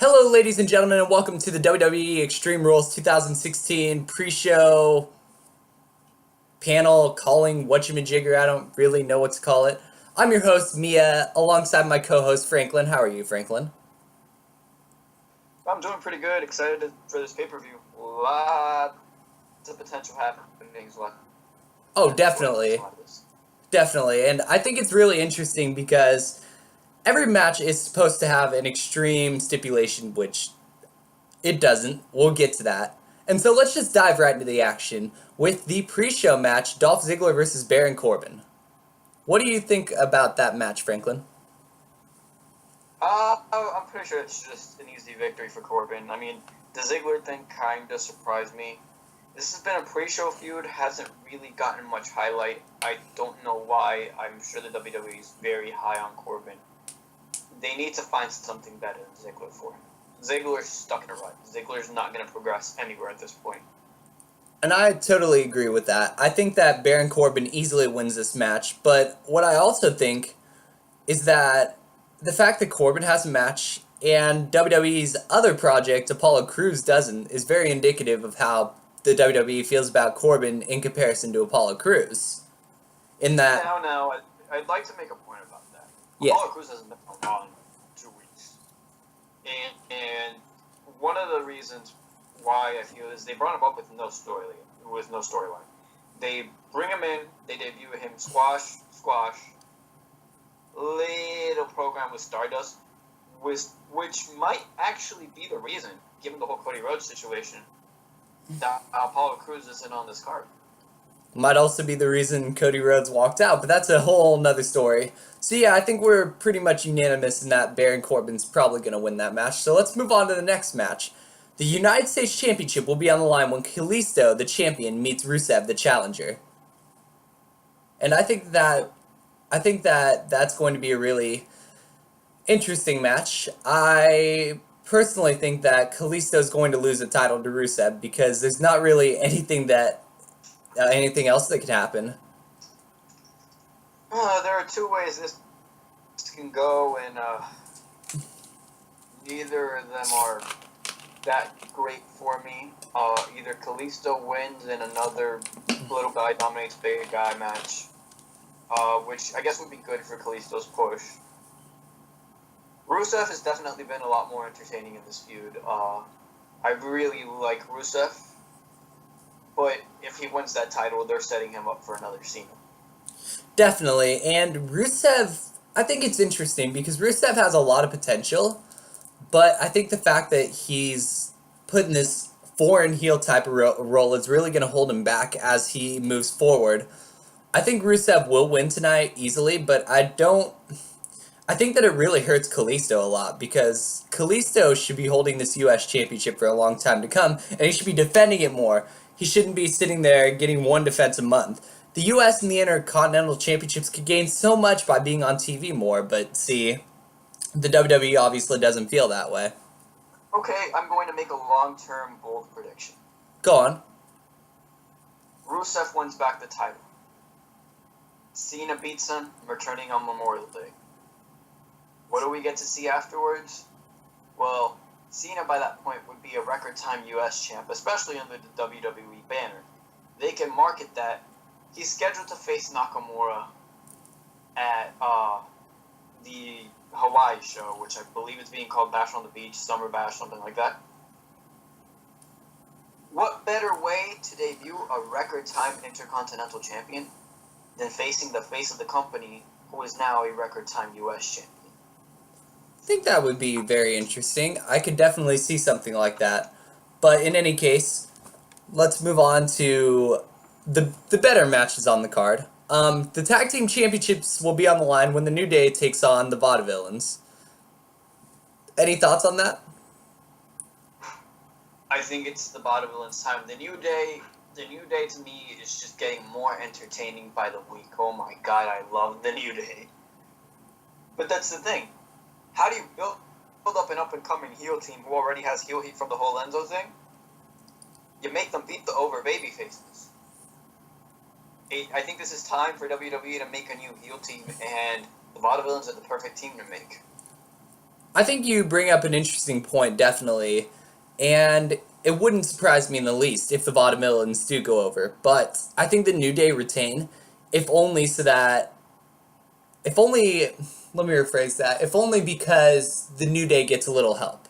Hello, ladies and gentlemen, and welcome to the WWE Extreme Rules 2016 pre-show panel calling whatchamajigger. I don't really know what to call it. I'm your host, Mia, alongside my co-host, Franklin. How are you, Franklin? I'm doing pretty good. Excited for this pay-per-view. Lots of potential happenings left. Oh, definitely. Definitely. And I think it's really interesting because every match is supposed to have an extreme stipulation, which it doesn't. We'll get to that. And so let's just dive right into the action with the pre-show match, Dolph Ziggler versus Baron Corbin. What do you think about that match, Franklin? I'm pretty sure it's just an easy victory for Corbin. I mean, the Ziggler thing kind of surprised me. This has been a pre-show feud, hasn't really gotten much highlight. I don't know why. I'm sure the WWE is very high on Corbin. They need to find something better than Ziggler for him. Ziggler's stuck in a rut. Ziggler's not going to progress anywhere at this point. And I totally agree with that. I think that Baron Corbin easily wins this match, but what I also think is that the fact that Corbin has a match and WWE's other project, Apollo Crews, doesn't, is very indicative of how the WWE feels about Corbin in comparison to Apollo Crews. In that... Now, I'd like to make a point about that. Yeah. Apollo Crews hasn't been on Raw in 2 weeks. And one of the reasons why I feel is they brought him up with no storyline. They bring him in, they debut him, squash, little program with Stardust, which might actually be the reason, given the whole Cody Rhodes situation, that Apollo Crews isn't on this card. Might also be the reason Cody Rhodes walked out, but that's a whole nother story. So yeah, I think we're pretty much unanimous in that Baron Corbin's probably going to win that match. So let's move on to the next match. The United States Championship will be on the line when Kalisto, the champion, meets Rusev, the challenger. And I think that that's going to be a really interesting match. I personally think that Kalisto is going to lose the title to Rusev because there's not really anything else that could happen. There are two ways this can go, and neither of them are that great for me. Either Kalisto wins in another little guy dominates big guy match, which I guess would be good for Kalisto's push. Rusev has definitely been a lot more entertaining in this feud. I really like Rusev, but if he wins that title, they're setting him up for another Cena. Definitely, and Rusev, I think it's interesting because Rusev has a lot of potential, but I think the fact that he's put in this foreign heel type of role is really going to hold him back as he moves forward. I think Rusev will win tonight easily, but I think that it really hurts Kalisto a lot because Kalisto should be holding this U.S. Championship for a long time to come, and he should be defending it more. He shouldn't be sitting there getting one defense a month. The U.S. and the Intercontinental Championships could gain so much by being on TV more, but see, the WWE obviously doesn't feel that way. Okay, I'm going to make a long-term bold prediction. Go on. Rusev wins back the title. Cena beats him, returning on Memorial Day. What do we get to see afterwards? Well, Cena by that point would be a record-time U.S. champ, especially under the WWE banner. They can market that. He's scheduled to face Nakamura at the Hawaii show, which I believe is being called Bash on the Beach, Summer Bash, something like that. What better way to debut a record-time Intercontinental Champion than facing the face of the company, who is now a record-time U.S. champion? I think that would be very interesting. I could definitely see something like that. But in any case, let's move on to the better matches on the card. The Tag Team Championships will be on the line when the New Day takes on the Vaudevillains. Any thoughts on that? I think it's the Vaudevillains' time. The New Day to me is just getting more entertaining by the week. Oh my god, I love the New Day. But that's the thing. How do you build up an up-and-coming heel team who already has heel heat from the whole Enzo thing? You make them beat the over baby faces. I think this is time for WWE to make a new heel team, and the Vaudevillains are the perfect team to make. I think you bring up an interesting point, definitely, and it wouldn't surprise me in the least if the Vaudevillains do go over. But I think the New Day retain, if only so that, if only, let me rephrase that, if only because the New Day gets a little help.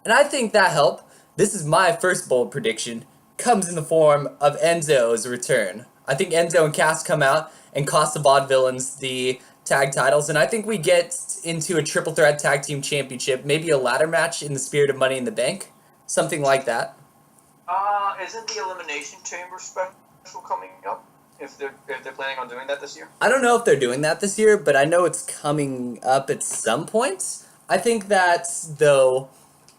And I think that help, this is my first bold prediction, comes in the form of Enzo's return. I think Enzo and Cass come out and cost the Vaudevillains the tag titles, and I think we get into a triple threat tag team championship, maybe a ladder match in the spirit of Money in the Bank, something like that. Isn't the Elimination Chamber special coming up? If they're planning on doing that this year? I don't know if they're doing that this year, but I know it's coming up at some point. I think that, though,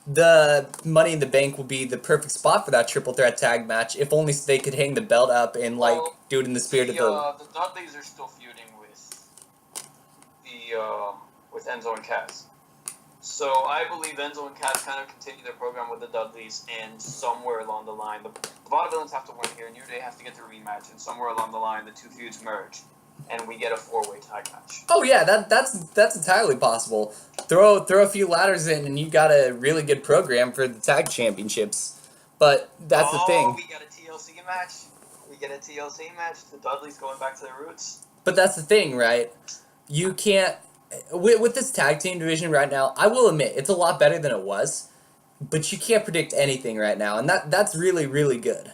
the Money in the Bank will be the perfect spot for that triple threat tag match, if only so they could hang the belt up and, do it in the spirit of the... The Dudleys are still feuding with Enzo and Cass. So I believe Enzo and Cass kind of continue their program with the Dudleys, and somewhere along the line, the Vaudevillains have to win here, New Day have to get the rematch, and somewhere along the line, the two feuds merge, and we get a four-way tag match. Oh yeah, that's entirely possible. Throw a few ladders in, and you got a really good program for the tag championships. But that's the thing. We got a TLC match. The Dudleys going back to their roots. But that's the thing, right? You can't... With this tag team division right now, I will admit, it's a lot better than it was. But you can't predict anything right now, and that's really, really good.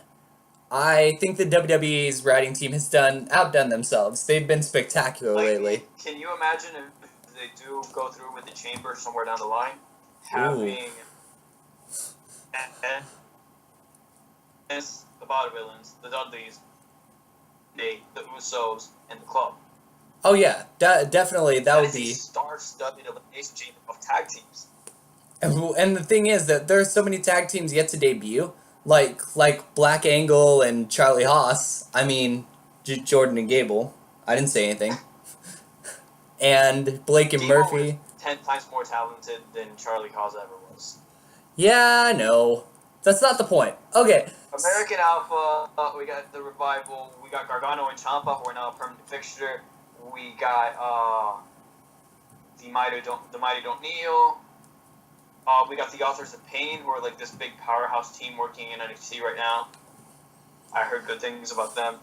I think the WWE's writing team has outdone themselves. They've been spectacular lately. Can you imagine if they do go through with the chamber somewhere down the line? Having the Vaudevillains, the Dudleys, the Usos, and the Club. Oh yeah, definitely that would be a star-studded elimination chamber of tag teams. And the thing is that there are so many tag teams yet to debut, like Black Angle and Charlie Haas. I mean, Jordan and Gable. I didn't say anything. And Blake and Gable Murphy. Was 10 times more talented than Charlie Haas ever was. Yeah, I know. That's not the point. Okay. American Alpha, we got the Revival, we got Gargano and Ciampa, who are now a permanent fixture. We got the Mighty Don't Kneel. We got the Authors of Pain, who are like this big powerhouse team working in NXT right now. I heard good things about them.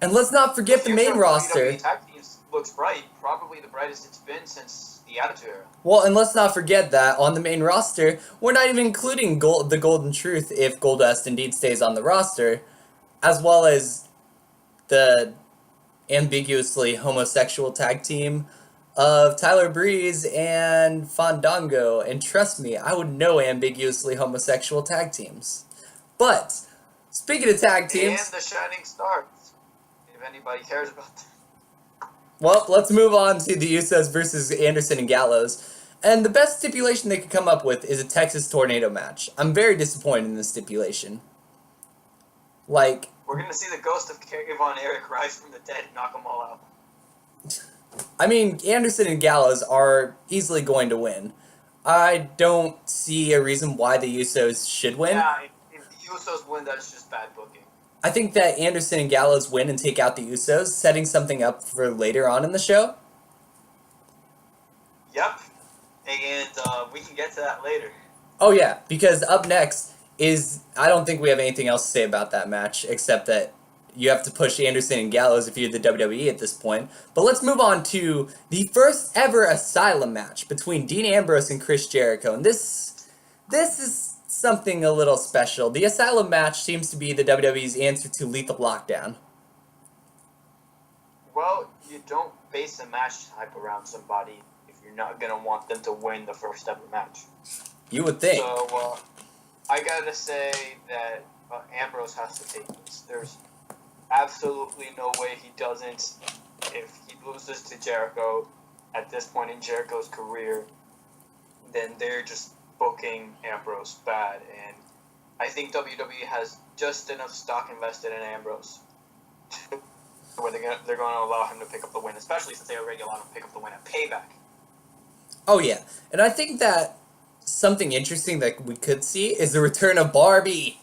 And let's not forget the main roster. WWE tag teams looks bright, probably the brightest it's been since the Attitude Era. Well, and let's not forget that on the main roster, we're not even including the Golden Truth if Goldust indeed stays on the roster, as well as the ambiguously homosexual tag team of Tyler Breeze and Fandango. And trust me, I would know ambiguously homosexual tag teams. But, speaking of tag teams... And the Shining Stars, if anybody cares about that. Well, let's move on to the Usos versus Anderson and Gallows. And the best stipulation they could come up with is a Texas Tornado match. I'm very disappointed in this stipulation. We're going to see the ghost of Von Erich rise from the dead and knock them all out. I mean, Anderson and Gallows are easily going to win. I don't see a reason why the Usos should win. Yeah, if the Usos win, that's just bad booking. I think that Anderson and Gallows win and take out the Usos, setting something up for later on in the show. Yep, and we can get to that later. Oh yeah, because up next is... I don't think we have anything else to say about that match, except that you have to push Anderson and Gallows if you're the WWE at this point. But let's move on to the first ever Asylum match between Dean Ambrose and Chris Jericho. And this is something a little special. The Asylum match seems to be the WWE's answer to Lethal Lockdown. Well, you don't base a match type around somebody if you're not going to want them to win the first ever match. You would think. So, I gotta say that Ambrose has to take this. There's absolutely no way he doesn't. If he loses to Jericho at this point in Jericho's career, then they're just booking Ambrose bad. And I think WWE has just enough stock invested in Ambrose where they're going to allow him to pick up the win, especially since they already allowed him to pick up the win at Payback. Oh yeah, and I think that something interesting that we could see is the return of Barbie.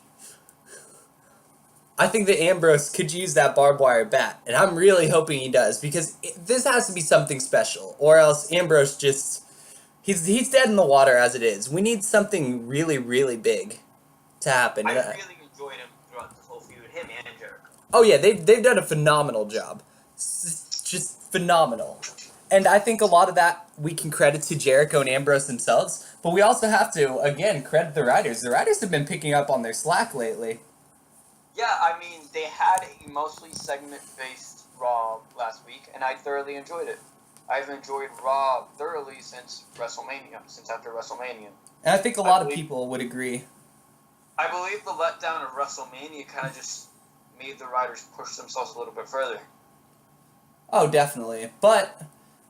I think that Ambrose could use that barbed wire bat, and I'm really hoping he does, because this has to be something special, or else Ambrose just He's dead in the water as it is. We need something really, really big to happen. I really enjoyed him throughout this whole feud, him and Jericho. Oh yeah, they've done a phenomenal job. Just phenomenal. And I think a lot of that we can credit to Jericho and Ambrose themselves, but we also have to, again, credit the writers. The writers have been picking up on their slack lately. Yeah, I mean, they had a mostly segment-based Raw last week, and I thoroughly enjoyed it. I've enjoyed Raw thoroughly since after WrestleMania. And I think a lot of people would agree. I believe the letdown of WrestleMania kind of just made the writers push themselves a little bit further. Oh, definitely. But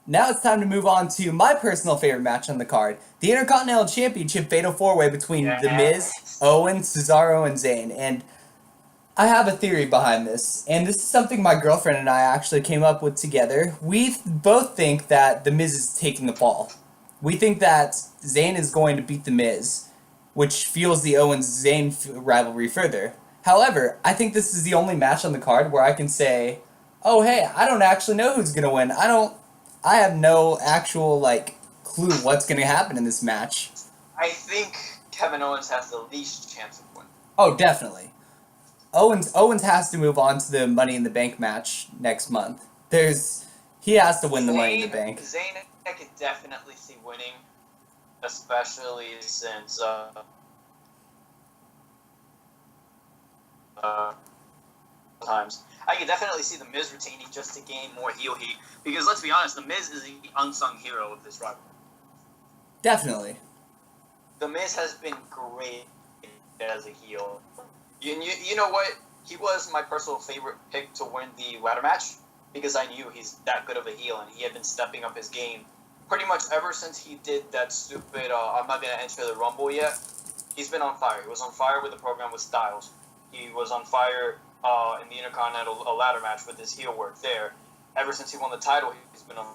now it's time to move on to my personal favorite match on the card. The Intercontinental Championship Fatal 4-Way between The Miz, Owens, Cesaro, and Zayn. And I have a theory behind this. And this is something my girlfriend and I actually came up with together. We both think that The Miz is taking the fall. We think that Zayn is going to beat The Miz, which fuels the Owens-Zayn rivalry further. However, I think this is the only match on the card where I can say, oh hey, I don't actually know who's gonna win. I have no actual clue what's gonna happen in this match. I think Kevin Owens has the least chance of winning. Oh, definitely. Owens has to move on to the Money in the Bank match next month. He has to win the Money in the Bank. Zayn, I could definitely see winning, especially since times. I could definitely see The Miz retaining just to gain more heel heat. Because let's be honest, The Miz is the unsung hero of this rivalry. Definitely. The Miz has been great as a heel. You know what? He was my personal favorite pick to win the ladder match because I knew he's that good of a heel and he had been stepping up his game pretty much ever since he did that stupid I'm not going to enter the Rumble yet. He's been on fire. He was on fire with the program with Styles. He was on fire in the Intercontinental ladder match with his heel work there. Ever since he won the title, he's been on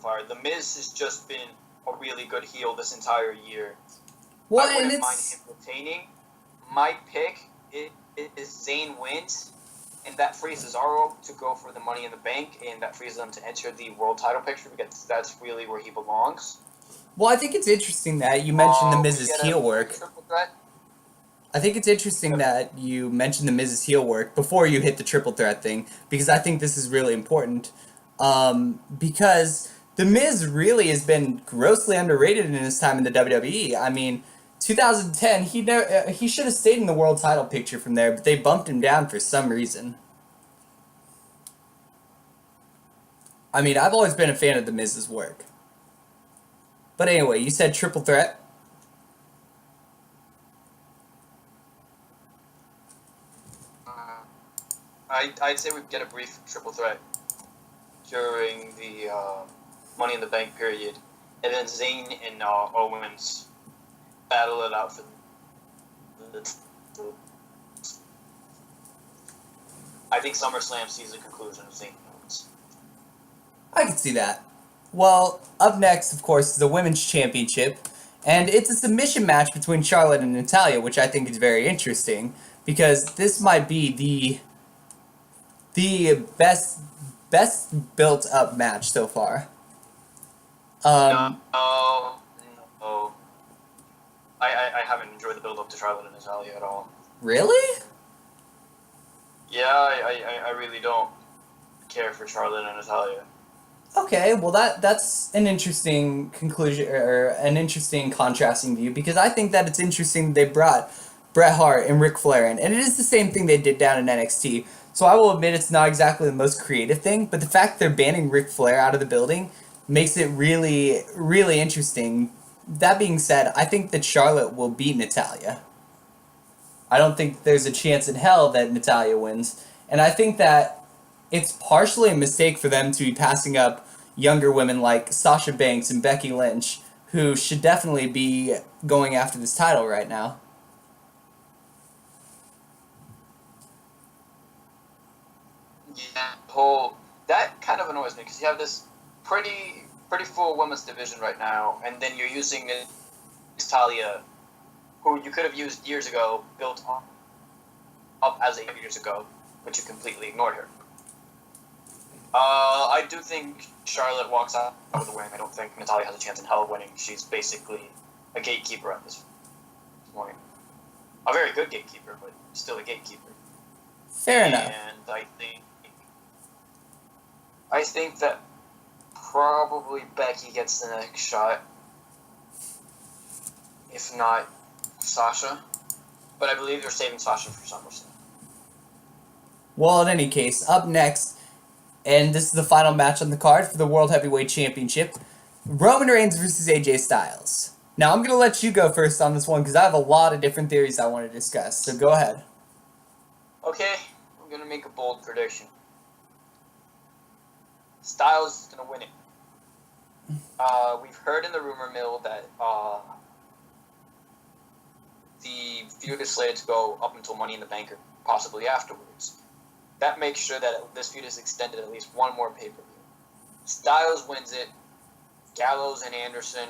fire. The Miz has just been a really good heel this entire year. Well, I wouldn't mind him retaining. My pick is Zayn wins, and that frees Cesaro to go for the Money in the Bank, and that frees them to enter the world title picture because that's really where he belongs. Well, I think it's interesting that you mentioned the Miz's heel work. I think it's interesting that you mentioned the Miz's heel work before you hit the triple threat thing, because I think this is really important. Because the Miz really has been grossly underrated in his time in the WWE. I mean, 2010, he should have stayed in the world title picture from there, but they bumped him down for some reason. I mean, I've always been a fan of the Miz's work. But anyway, you said triple threat. I'd say we'd get a brief triple threat during the Money in the Bank period, and then Zayn and Owens battle it out for the. I think SummerSlam sees the conclusion of Zayn and Owens. I can see that. Well, up next, of course, is the Women's Championship, and it's a submission match between Charlotte and Natalya, which I think is very interesting, because this might be the best built up match so far. No. I haven't enjoyed the build up to Charlotte and Natalya at all. Really? Yeah, I really don't care for Charlotte and Natalya. Okay, well that's an interesting conclusion or an interesting contrasting view, because I think that it's interesting they brought Bret Hart and Ric Flair in, and it is the same thing they did down in NXT. So I will admit it's not exactly the most creative thing, but the fact they're banning Ric Flair out of the building makes it really, really interesting. That being said, I think that Charlotte will beat Natalya. I don't think there's a chance in hell that Natalya wins, and I think that it's partially a mistake for them to be passing up younger women like Sasha Banks and Becky Lynch, who should definitely be going after this title right now. Yeah, that kind of annoys me because you have this pretty full women's division right now, and then you're using Natalya, who you could have used years ago, built up as a years ago, but you completely ignored her. I do think Charlotte walks out with a win. I don't think Natalya has a chance in hell of winning. She's basically a gatekeeper at this point. A very good gatekeeper, but still a gatekeeper. Fair enough. And I think that probably Becky gets the next shot. If not Sasha. But I believe they're saving Sasha for SummerSlam. Well, in any case, up next, and this is the final match on the card for the World Heavyweight Championship, Roman Reigns versus AJ Styles. Now, I'm going to let you go first on this one because I have a lot of different theories I want to discuss, so go ahead. Okay, I'm going to make a bold prediction. Styles is going to win it. We've heard in the rumor mill that the feud is slated to go up until Money in the Bank or possibly afterwards. That makes sure that this feud is extended at least one more pay-per-view. Styles wins it. Gallows and Anderson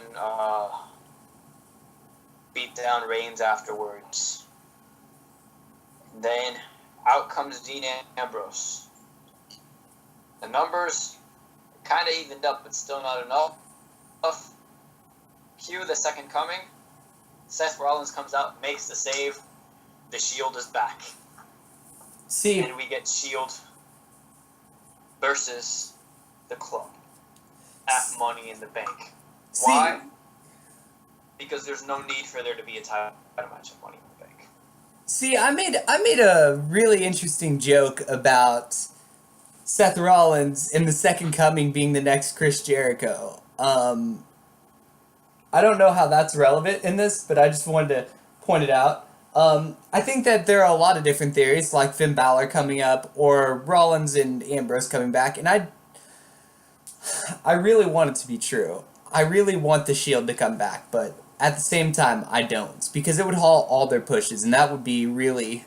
beat down Reigns afterwards. And then out comes Dean Ambrose. The numbers kind of evened up, but still not enough. Cue the second coming. Seth Rollins comes out, makes the save. The Shield is back. See, and we get Shield versus the Club at Money in the Bank. Why? Because there's no need for there to be a title match at Money in the Bank. See, I made a really interesting joke about Seth Rollins in the Second Coming being the next Chris Jericho. I don't know how that's relevant in this, but I just wanted to point it out. I think that there are a lot of different theories, like Finn Balor coming up, or Rollins and Ambrose coming back, and I really want it to be true. I really want the Shield to come back, but at the same time, I don't, because it would halt all their pushes, and that would be really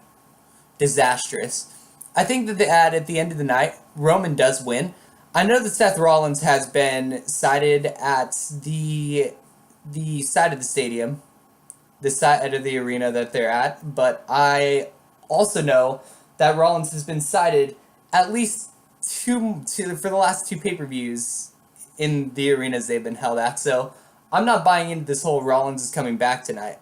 disastrous. I think that at the end of the night, Roman does win. I know that Seth Rollins has been cited at the side of the stadium, the side of the arena that they're at, but I also know that Rollins has been cited at least for the last two pay-per-views in the arenas they've been held at, so I'm not buying into this whole Rollins is coming back tonight.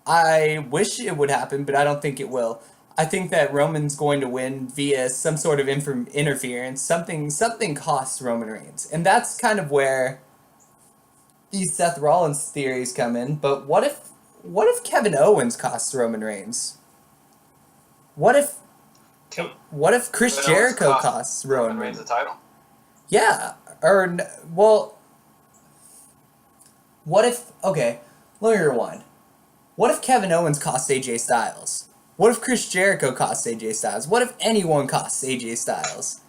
I wish it would happen, but I don't think it will. I think that Roman's going to win via some sort of interference. Something costs Roman Reigns, and that's kind of where these Seth Rollins theories come in. But what if Kevin Owens costs Roman Reigns? What if Chris Kevin Jericho Owens costs Roman Reigns the title? Yeah, what if, okay, let me rewind. What if Kevin Owens costs AJ Styles? What if Chris Jericho costs AJ Styles? What if anyone costs AJ Styles?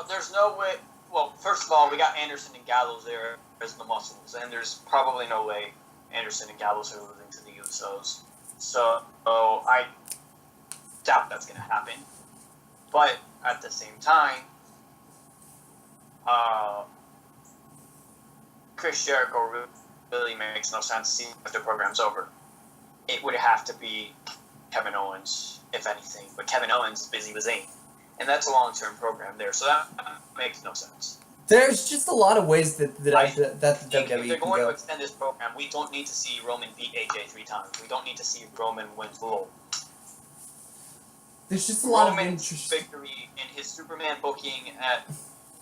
There's no way. Well, first of all, we got Anderson and Gallows there as the muscles, and there's probably no way Anderson and Gallows are losing to the Usos. So I doubt that's going to happen. But at the same time, Chris Jericho really makes no sense if the program's over. It would have to be Kevin Owens, if anything. But Kevin Owens is busy with Zayn. And that's a long-term program there, so that makes no sense. There's just a lot of ways that the WWE if they're can going go. to extend this program, we don't need to see Roman beat AJ 3 times. We don't need to see Roman win Raw. There's just a lot of Roman's interesting. victory in his Superman booking at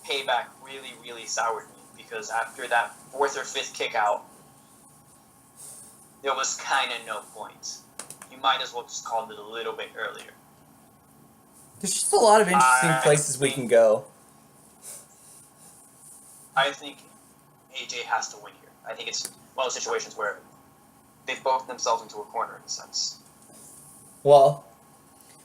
Payback really, really soured me, because after that 4th or 5th kick out, there was kind of no point. You might as well just called it a little bit earlier. There's just a lot of interesting places we can go. I think AJ has to win here. I think it's one of those situations where they've both themselves into a corner in a sense. Well,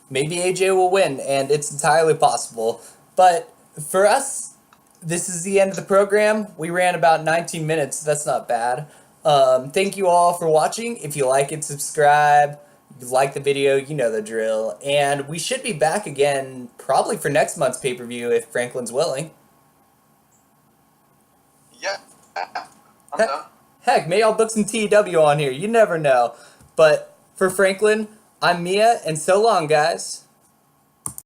maybe AJ will win, and it's entirely possible. But for us, this is the end of the program. We ran about 19 minutes. That's not bad. Thank you all for watching. If you like it, subscribe. If you like the video, you know the drill. And we should be back again probably for next month's pay-per-view if Franklin's willing. Yeah, I'm done. Heck, maybe I'll book some TW on here. You never know. But for Franklin, I'm Mia, and so long, guys.